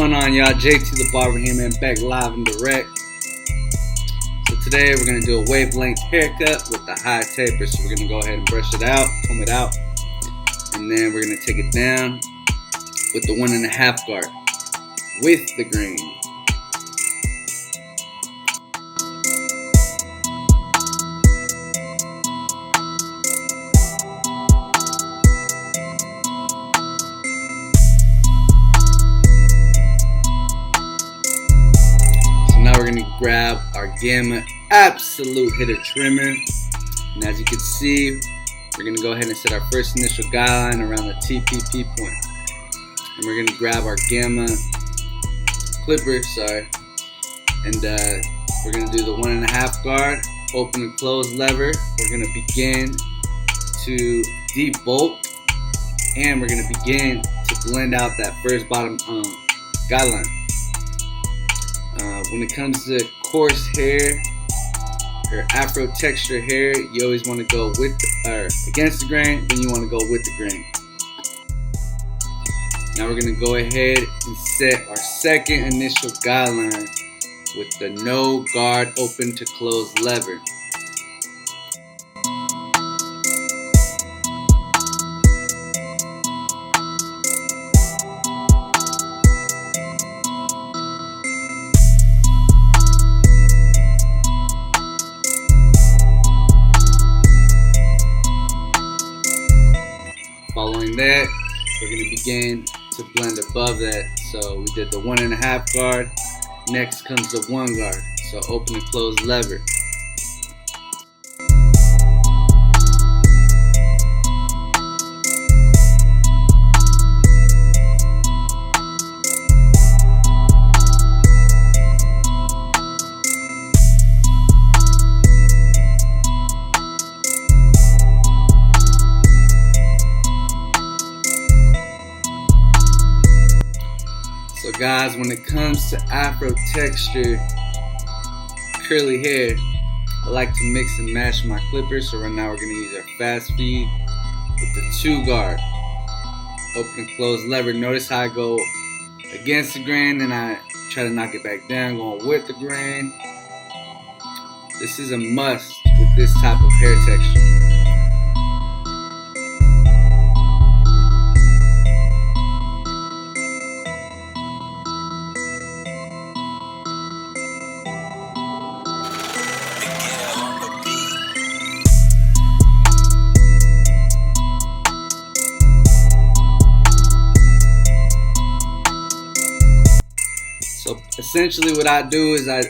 going on, y'all? JT the Barber here, man, back live and direct. So today we're gonna do a wavelength haircut with the high taper. So we're gonna go ahead and brush it out, comb it out, and then we're gonna take it down with the 1.5 guard with the green. We're going to grab our Gamma Absolute Hitter Trimmer, and as you can see, we're going to go ahead and set our first initial guideline around the TPP point, and we're going to grab our Gamma clipper, and we're going to do the 1.5 guard, open and close lever. We're going to begin to debolt, and we're going to begin to blend out that first bottom guideline. When it comes to coarse hair or afro texture hair, you always want to go with against the grain, then you want to go with the grain. Now we're going to go ahead and set our second initial guideline with the no guard open to close lever. Following that, we're going to begin to blend above that. So we did the 1.5 guard. Next comes the 1 guard. So open and close lever. So guys, when it comes to afro texture curly hair, I like to mix and match my clippers. So right now we're going to use our fast feed with the 2 guard. Open and close lever. Notice how I go against the grain and I try to knock it back down, going with the grain. This is a must with this type of hair texture. So essentially what I do is I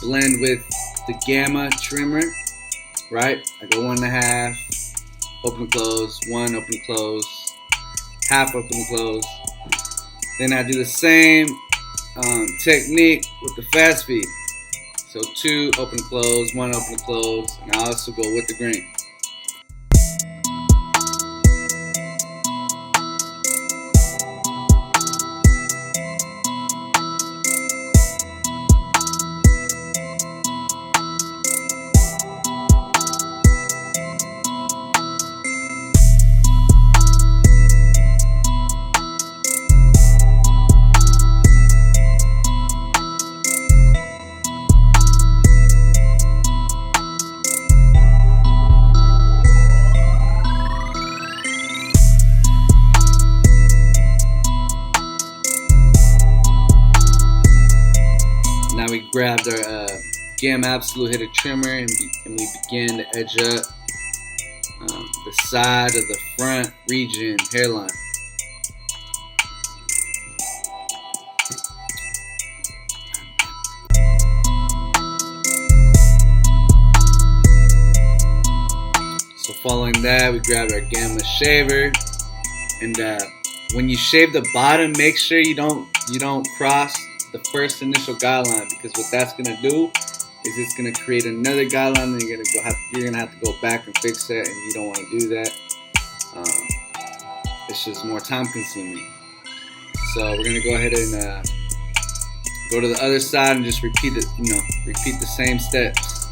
blend with the Gamma trimmer, right? I go 1.5, open and close, 1, open and close, half open and close. Then I do the same technique with the fast feed. So 2, open and close, 1, open and close, and I also go with the green. Now we grabbed our Gamma Absolute Hitter Trimmer and we began to edge up the side of the front region hairline. So following that, we grabbed our Gamma shaver, and when you shave the bottom, make sure you don't cross the first initial guideline, because what that's gonna do is it's gonna create another guideline, and you're gonna have to go back and fix that, and you don't want to do that. It's just more time consuming. So we're gonna go ahead and go to the other side and just repeat the same steps.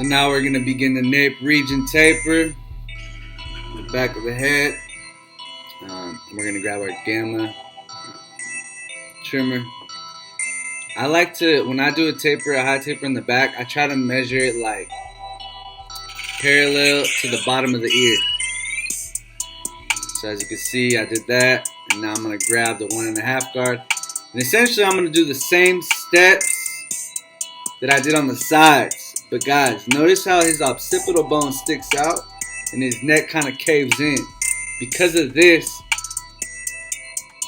now we're going to begin the nape region taper, the back of the head. We're going to grab our gamma trimmer. I like to, when I do a high taper in the back, I try to measure it like parallel to the bottom of the ear. So as you can see, I did that, and now I'm going to grab the 1.5 guard. And essentially I'm going to do the same steps that I did on the sides. But guys, notice how his occipital bone sticks out and his neck kind of caves in. Because of this,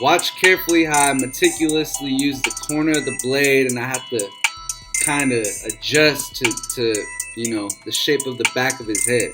watch carefully how I meticulously use the corner of the blade, and I have to kind of adjust to you know, the shape of the back of his head.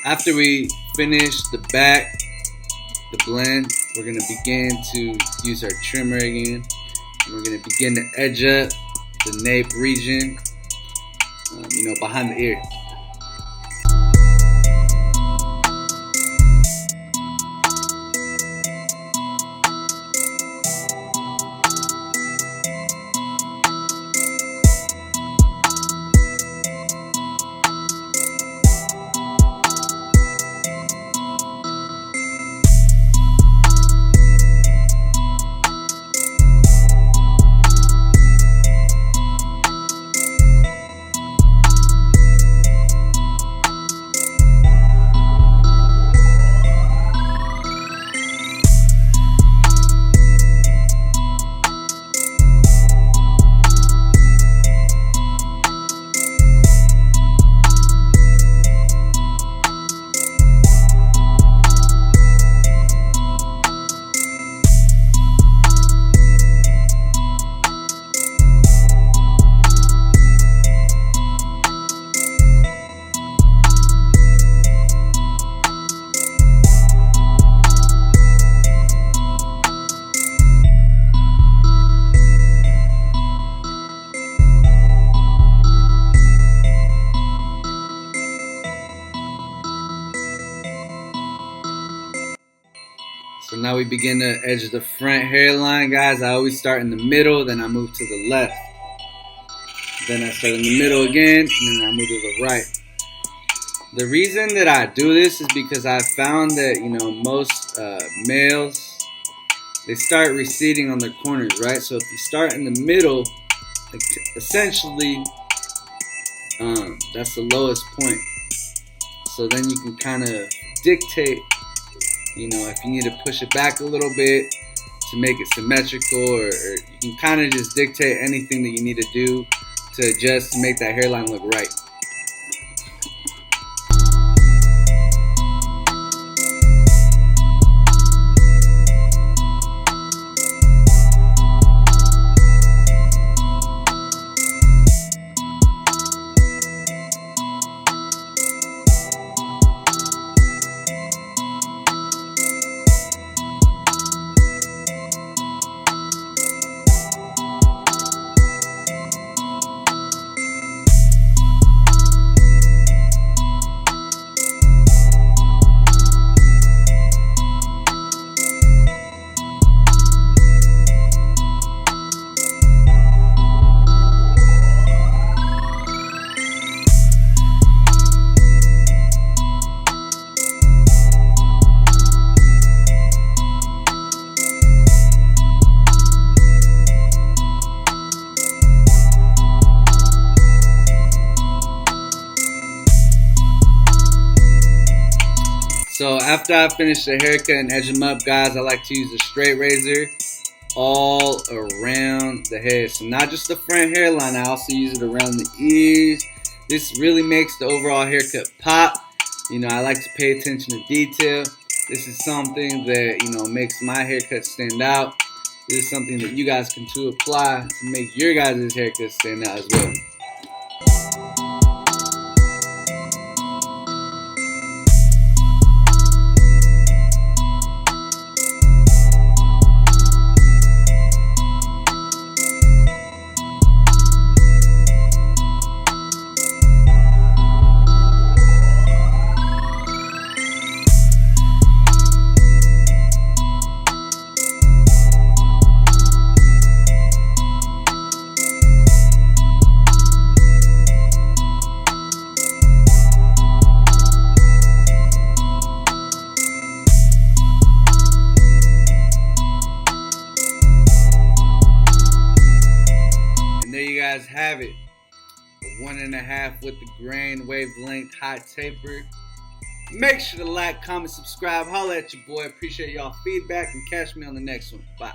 After we finish the back, the blend, we're going to begin to use our trimmer again. And we're going to begin to edge up the nape region, behind the ear. So now we begin to edge the front hairline, guys. I always start in the middle, then I move to the left. Then I start in the middle again, and then I move to the right. The reason that I do this is because I found that, most males, they start receding on their corners, right? So if you start in the middle, essentially, that's the lowest point. So then you can kind of dictate, if you need to push it back a little bit to make it symmetrical, or you can kind of just dictate anything that you need to do to adjust to make that hairline look right. So after I finish the haircut and edge them up, guys, I like to use a straight razor all around the head. So not just the front hairline, I also use it around the ears. This really makes the overall haircut pop. I like to pay attention to detail. This is something that, makes my haircut stand out. This is something that you guys can too apply to make your guys' haircut stand out as well. Guys have it, a 1.5 with the grain wavelength hot taper. Make sure to like, comment, subscribe, holla at your boy. Appreciate y'all feedback, and catch me on the next one. Bye.